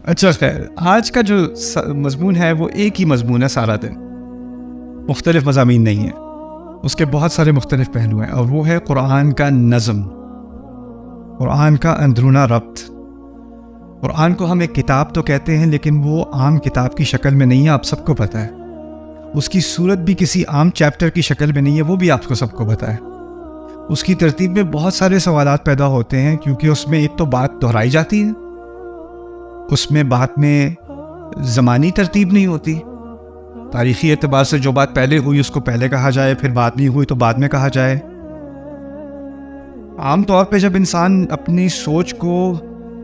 اچھا خیر، آج کا جو مضمون ہے وہ ایک ہی مضمون ہے سارا دن، مختلف مضامین نہیں ہیں، اس کے بہت سارے مختلف پہلو ہیں، اور وہ ہے قرآن کا نظم، قرآن کا اندرونہ ربط۔ قرآن کو ہم ایک کتاب تو کہتے ہیں، لیکن وہ عام کتاب کی شکل میں نہیں ہے، آپ سب کو پتہ ہے۔ اس کی صورت بھی کسی عام چیپٹر کی شکل میں نہیں ہے، وہ بھی آپ کو سب کو پتہ ہے۔ اس کی ترتیب میں بہت سارے سوالات پیدا ہوتے ہیں، کیونکہ اس میں ایک تو بات دہرائی جاتی ہے، اس میں بات میں زمانی ترتیب نہیں ہوتی، تاریخی اعتبار سے جو بات پہلے ہوئی اس کو پہلے کہا جائے، پھر بعد میں ہوئی تو بعد میں کہا جائے۔ عام طور پہ جب انسان اپنی سوچ کو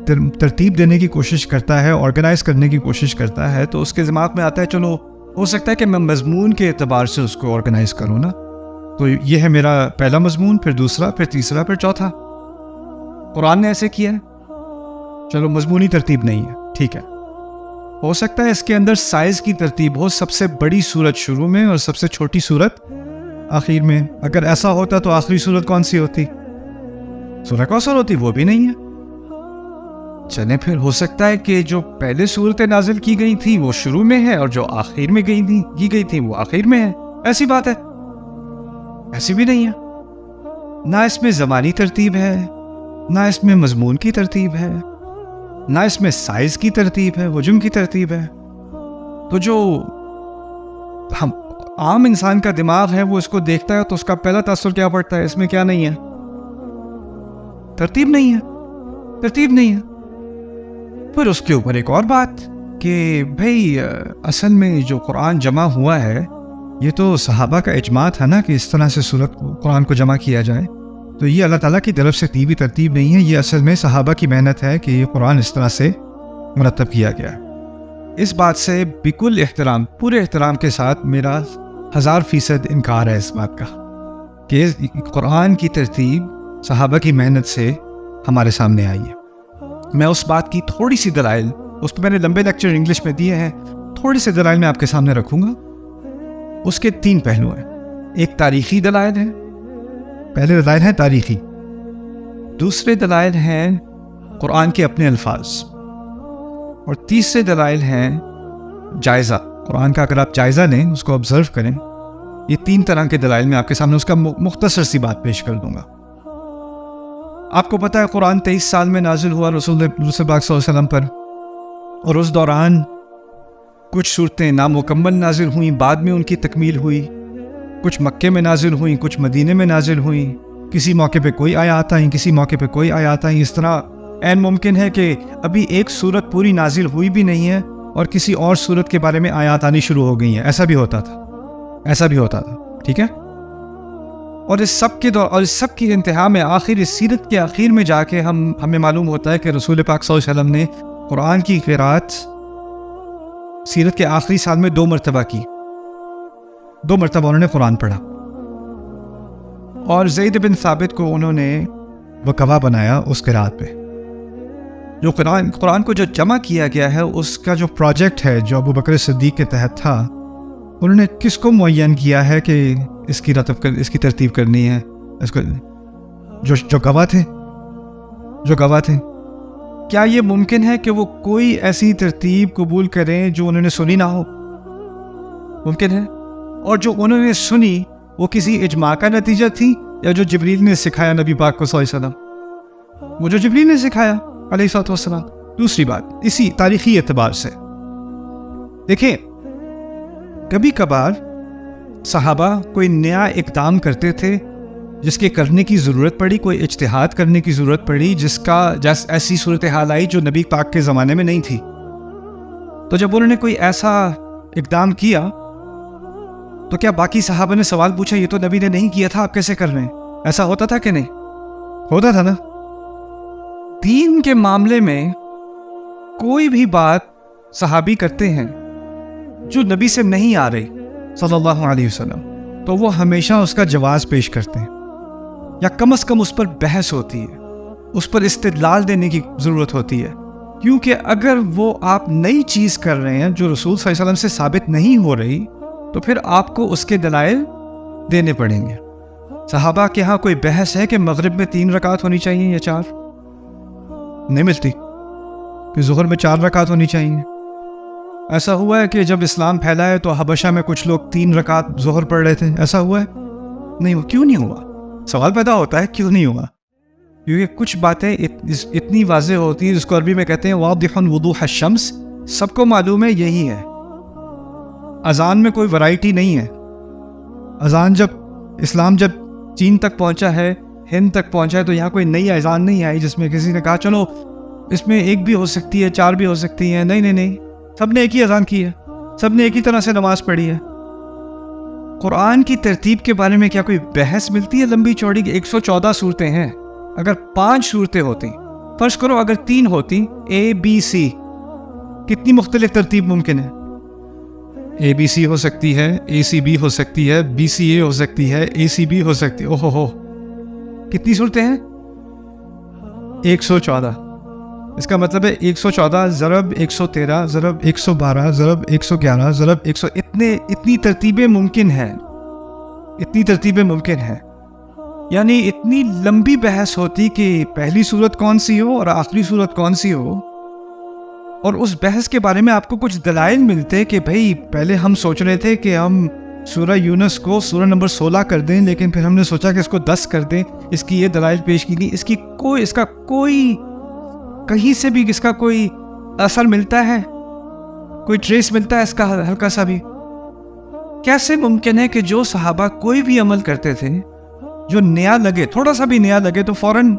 ترتیب دینے کی کوشش کرتا ہے، آرگنائز کرنے کی کوشش کرتا ہے، تو اس کے دماغ میں آتا ہے چلو ہو سکتا ہے کہ میں مضمون کے اعتبار سے اس کو آرگنائز کروں نا، تو یہ ہے میرا پہلا مضمون، پھر دوسرا، پھر تیسرا، پھر چوتھا۔ قرآن نے ایسے کیا ہے، چلو مضمونی ترتیب نہیں ہے، ٹھیک ہے۔ ہو سکتا ہے اس کے اندر سائز کی ترتیب ہو، سب سے بڑی سورت شروع میں اور سب سے چھوٹی سورت آخر میں۔ اگر ایسا ہوتا تو آخری سورت کون سی ہوتی؟ سورہ کوثر ہوتی، وہ بھی نہیں ہے۔ چلیں پھر ہو سکتا ہے کہ جو پہلے صورتیں نازل کی گئی تھی وہ شروع میں ہے، اور جو آخر میں کی گئی تھی وہ آخر میں ہے۔ ایسی بات ہے؟ ایسی بھی نہیں ہے۔ نہ اس میں زمانی ترتیب ہے، نہ اس میں مضمون کی ترتیب ہے، نہ اس میں سائز کی ترتیب ہے، حجم کی ترتیب ہے۔ تو جو عام انسان کا دماغ ہے وہ اس کو دیکھتا ہے تو اس کا پہلا تاثر کیا پڑتا ہے؟ اس میں کیا نہیں ہے؟ ترتیب نہیں ہے، ترتیب نہیں ہے۔ پھر اس کے اوپر ایک اور بات کہ بھئی اصل میں جو قرآن جمع ہوا ہے یہ تو صحابہ کا اجماع تھا نا کہ اس طرح سے قرآن کو جمع کیا جائے، تو یہ اللہ تعالیٰ کی طرف سے دی ہوئی ترتیب نہیں ہے، یہ اصل میں صحابہ کی محنت ہے کہ یہ قرآن اس طرح سے مرتب کیا گیا۔ اس بات سے بکل احترام، پورے احترام کے ساتھ میرا 1000% انکار ہے اس بات کا کہ قرآن کی ترتیب صحابہ کی محنت سے ہمارے سامنے آئی ہے۔ میں اس بات کی تھوڑی سی دلائل، اس کو میں نے لمبے لیکچر انگلش میں دیے ہیں، تھوڑی سی دلائل میں آپ کے سامنے رکھوں گا۔ اس کے 3 پہلو ہیں، ایک تاریخی دلائل ہے، پہلے دلائل ہیں تاریخی، دوسرے دلائل ہیں قرآن کے اپنے الفاظ، اور تیسرے دلائل ہیں جائزہ۔ قرآن کا اگر آپ جائزہ لیں، اس کو آبزرو کریں، یہ 3 طرح کے دلائل میں آپ کے سامنے اس کا مختصر سی بات پیش کر دوں گا۔ آپ کو پتہ ہے قرآن 23 سال میں نازل ہوا رسول پاک صلی اللہ علیہ وسلم پر، اور اس دوران کچھ صورتیں نامکمل نازل ہوئیں، بعد میں ان کی تکمیل ہوئی، کچھ مکے میں نازل ہوئیں، کچھ مدینے میں نازل ہوئیں، کسی موقع پہ کوئی آیات آئیں، کسی موقع پہ کوئی آیات آئیں۔ اس طرح عین ممکن ہے کہ ابھی ایک صورت پوری نازل ہوئی بھی نہیں ہے اور کسی اور صورت کے بارے میں آیات آنی شروع ہو گئی ہیں۔ ایسا بھی ہوتا تھا، ٹھیک ہے۔ اور اس سب کی انتہا میں آخر اس سیرت کے آخر میں جا کے ہمیں معلوم ہوتا ہے کہ رسول پاک صلی اللہ علیہ وسلم نے قرآن کی قرات سیرت کے آخری سال میں 2 مرتبہ کی، 2 مرتبہ انہوں نے قرآن پڑھا، اور زید بن ثابت کو انہوں نے گواہ بنایا اس قرات پہ۔ جو قرآن کو جو جمع کیا گیا ہے، اس کا جو پروجیکٹ ہے جو ابو بکر صدیق کے تحت تھا، انہوں نے کس کو معین کیا ہے کہ اس کی ترتیب کرنی ہے؟ اس کو جو گواہ تھے، کیا یہ ممکن ہے کہ وہ کوئی ایسی ترتیب قبول کریں جو انہوں نے سنی نہ ہو؟ ممکن ہے؟ اور جو انہوں نے سنی وہ کسی اجماع کا نتیجہ تھی، یا جو جبریل نے سکھایا نبی پاک کو صلی اللہ علیہ وسلم، وہ جو جبریل نے سکھایا علیہ الصلوۃ والسلام۔ دوسری بات، اسی تاریخی اعتبار سے دیکھیں، کبھی کبھار صحابہ کوئی نیا اقدام کرتے تھے جس کے کرنے کی ضرورت پڑی، کوئی اجتہاد کرنے کی ضرورت پڑی جس ایسی صورتحال آئی جو نبی پاک کے زمانے میں نہیں تھی۔ تو جب انہوں نے کوئی ایسا اقدام کیا تو کیا باقی صحابہ نے سوال پوچھا یہ تو نبی نے نہیں کیا تھا، آپ کیسے کر رہے ہیں؟ ایسا ہوتا تھا کہ نہیں؟ ہوتا تھا نا۔ دین کے معاملے میں کوئی بھی بات صحابی کرتے ہیں جو نبی سے نہیں آ رہی صلی اللہ علیہ وسلم، تو وہ ہمیشہ اس کا جواز پیش کرتے ہیں، یا کم از کم اس پر بحث ہوتی ہے، اس پر استدلال دینے کی ضرورت ہوتی ہے، کیونکہ اگر وہ آپ نئی چیز کر رہے ہیں جو رسول صلی اللہ علیہ وسلم سے ثابت نہیں ہو رہی، تو پھر آپ کو اس کے دلائل دینے پڑیں گے۔ صحابہ کے ہاں کوئی بحث ہے کہ مغرب میں 3 رکعت ہونی چاہیے یا 4؟ نہیں ملتی، کہ ظہر میں 4 رکعت ہونی چاہیے. ایسا ہوا ہے کہ جب اسلام پھیلا ہے تو حبشہ میں کچھ لوگ 3 رکعت ظہر پڑھ رہے تھے؟ ایسا ہوا ہے؟ نہیں. کیوں نہیں ہوا؟ سوال پیدا ہوتا ہے کیوں نہیں ہوا. کیونکہ کچھ باتیں اتنی واضح ہوتی ہیں جس کو عربی میں کہتے ہیں واضح وضوح الشمس. سب کو معلوم ہے یہی ہے. اذان میں کوئی ورائٹی نہیں ہے. اذان اسلام جب چین تک پہنچا ہے، ہند تک پہنچا ہے، تو یہاں کوئی نئی اذان نہیں آئی جس میں کسی نے کہا چلو اس میں 1 بھی ہو سکتی ہے، 4 بھی ہو سکتی ہیں. نہیں، سب نے ایک ہی اذان کی ہے، سب نے ایک ہی طرح سے نماز پڑھی ہے. قرآن کی ترتیب کے بارے میں کیا کوئی بحث ملتی ہے لمبی چوڑی؟ 114 صورتیں ہیں. اگر 5 صورتیں ہوتی، فرض کرو اگر 3 ہوتی، ABC، کتنی مختلف ترتیب ممکن ہے؟ ABC ہو سکتی ہے، ACB ہو سکتی ہے، BCA ہو سکتی ہے، ACB ہو سکتی ہے. اوہو، کتنی صورتیں ہیں؟ 114. اس کا مطلب ہے 114 ضرب 113 ضرب 112 ضرب 111 ضرب 100. اتنی ترتیبیں ممکن ہیں. اتنی ترتیبیں ممکن ہیں. یعنی اتنی لمبی بحث ہوتی کہ پہلی صورت کون سی ہو اور آخری صورت کون سی ہو، اور اس بحث کے بارے میں آپ کو کچھ دلائل ملتے کہ بھئی پہلے ہم سوچ رہے تھے کہ ہم سورہ یونس کو سورہ نمبر 16 کر دیں، لیکن پھر ہم نے سوچا کہ اس کو 10 کر دیں. اس کی یہ دلائل پیش کی گئی. اس کا کوئی کہیں سے بھی اس کا کوئی اثر ملتا ہے؟ کوئی ٹریس ملتا ہے اس کا ہلکا سا بھی؟ کیسے ممکن ہے کہ جو صحابہ کوئی بھی عمل کرتے تھے جو نیا لگے، تھوڑا سا بھی نیا لگے تو فوراً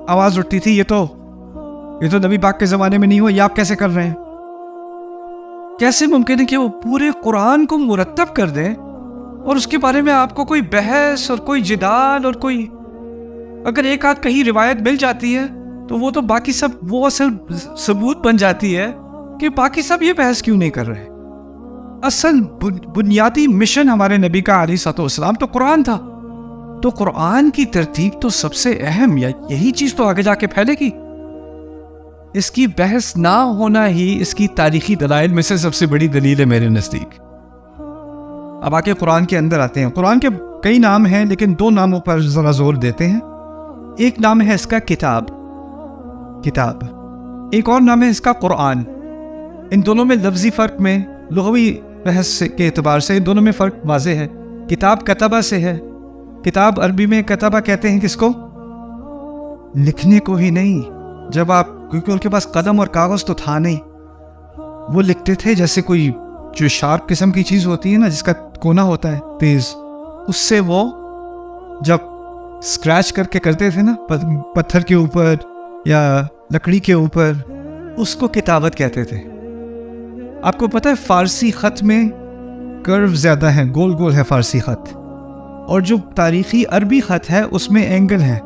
آواز اٹھتی تھی یہ تو نبی پاک کے زمانے میں نہیں ہوا، یہ آپ کیسے کر رہے ہیں؟ کیسے ممکن ہے کہ وہ پورے قرآن کو مرتب کر دیں اور اس کے بارے میں آپ کو کوئی بحث اور کوئی جدال اور کوئی، اگر ایک آدھ کہیں روایت مل جاتی ہے تو وہ تو باقی سب وہ اصل ثبوت بن جاتی ہے کہ باقی سب یہ بحث کیوں نہیں کر رہے. اصل بنیادی مشن ہمارے نبی کا علیہ الصلوۃ والسلام تو قرآن تھا. تو قرآن کی ترتیب تو سب سے اہم، یا یہی چیز تو آگے جا کے پھیلے گی. اس کی بحث نہ ہونا ہی اس کی تاریخی دلائل میں سے سب سے بڑی دلیل ہے میرے نزدیک. اب آگے قرآن کے اندر آتے ہیں. قرآن کے کئی نام ہیں لیکن 2 ناموں پر ذرا زور دیتے ہیں. ایک نام ہے اس کا کتاب، ایک اور نام ہے اس کا قرآن. ان دونوں میں لفظی فرق میں، لغوی بحث کے اعتبار سے ان دونوں میں فرق واضح ہے. کتاب کتبہ سے ہے. کتاب عربی میں کتبہ کہتے ہیں کس کو؟ لکھنے کو ہی نہیں. جب آپ، کیونکہ ان کے پاس قلم اور کاغذ تو تھا نہیں، وہ لکھتے تھے جیسے کوئی جو شارپ قسم کی چیز ہوتی ہے نا، جس کا کونا ہوتا ہے تیز، اس سے وہ جب اسکریچ کر کے کرتے تھے نا پتھر کے اوپر یا لکڑی کے اوپر، اس کو کتابت کہتے تھے. آپ کو پتہ ہے فارسی خط میں کرو زیادہ ہیں، گول گول ہے فارسی خط، اور جو تاریخی عربی خط ہے اس میں اینگل ہے.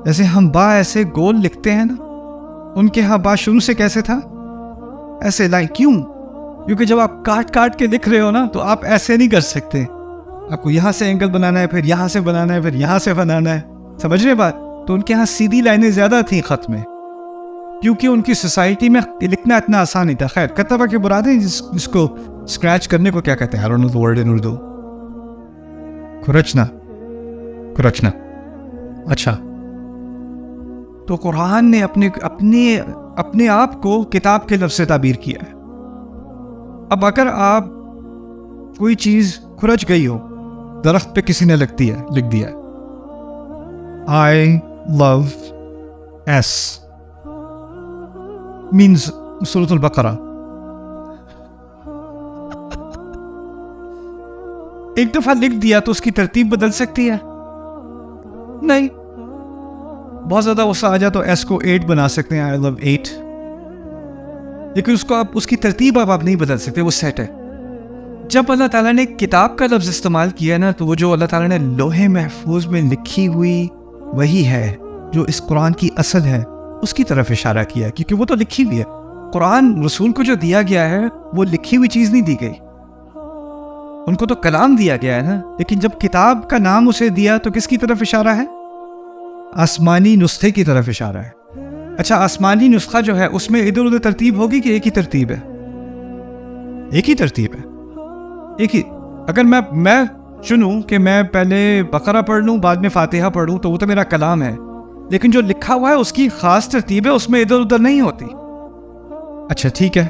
جیسے ہم با ایسے گول لکھتے ہیں نا، ان کے ہاں با شروع سے کیسے تھا؟ ایسے لائن. کیوں؟ کیونکہ جب آپ کاٹ کے لکھ رہے ہو نا تو آپ ایسے نہیں کر سکتے. آپ کو یہاں سے اینگل بنانا ہے، پھر یہاں سے بنانا ہے، پھر یہاں سے بنانا ہے. سمجھ رہے بات؟ تو ان کے ہاں سیدھی لائنیں زیادہ تھیں خط میں، کیونکہ ان کی سوسائٹی میں لکھنا اتنا آسان نہیں تھا. خیر، کتبہ کے مراد ہے جس کو اسکریچ کرنے کو کیا کہتے ہیں؟ I don't know the word in Urdu. کھرچنا. اچھا، تو قرآن نے اپنے آپ کو کتاب کے لفظ سے تعبیر کیا ہے. اب اگر آپ کوئی چیز کھرچ گئی ہو، درخت پہ کسی نے لکھ دیا I love S means سورۃ البقرہ. ایک دفعہ لکھ دیا تو اس کی ترتیب بدل سکتی ہے؟ نہیں. بہت زیادہ غصہ آ جائے تو ایس کو 8 بنا سکتے ہیں، I love 8، لیکن اس کو آپ، اس کی ترتیب آپ نہیں بدل سکتے، وہ سیٹ ہے. جب اللہ تعالیٰ نے کتاب کا لفظ استعمال کیا نا، تو وہ جو اللہ تعالیٰ نے لوح محفوظ میں لکھی ہوئی وہی ہے جو اس قرآن کی اصل ہے، اس کی طرف اشارہ کیا، کیونکہ وہ تو لکھی ہوئی ہے. قرآن رسول کو جو دیا گیا ہے وہ لکھی ہوئی چیز نہیں دی گئی، ان کو تو کلام دیا گیا ہے نا. لیکن جب کتاب کا نام اسے دیا تو کس کی طرف اشارہ ہے؟ آسمانی نسخے کی طرف اشارہ ہے. اچھا، آسمانی نسخہ جو ہے اس میں ادھر ادھر ترتیب ہوگی کہ ایک ہی ترتیب ہے؟ ایک ہی ترتیب ہے، ایک ہی. اگر میں چنوں کہ میں پہلے بقرہ پڑھ لوں بعد میں فاتحہ پڑھوں تو وہ تو میرا کلام ہے، لیکن جو لکھا ہوا ہے اس کی خاص ترتیب ہے، اس میں ادھر ادھر نہیں ہوتی. اچھا ٹھیک ہے،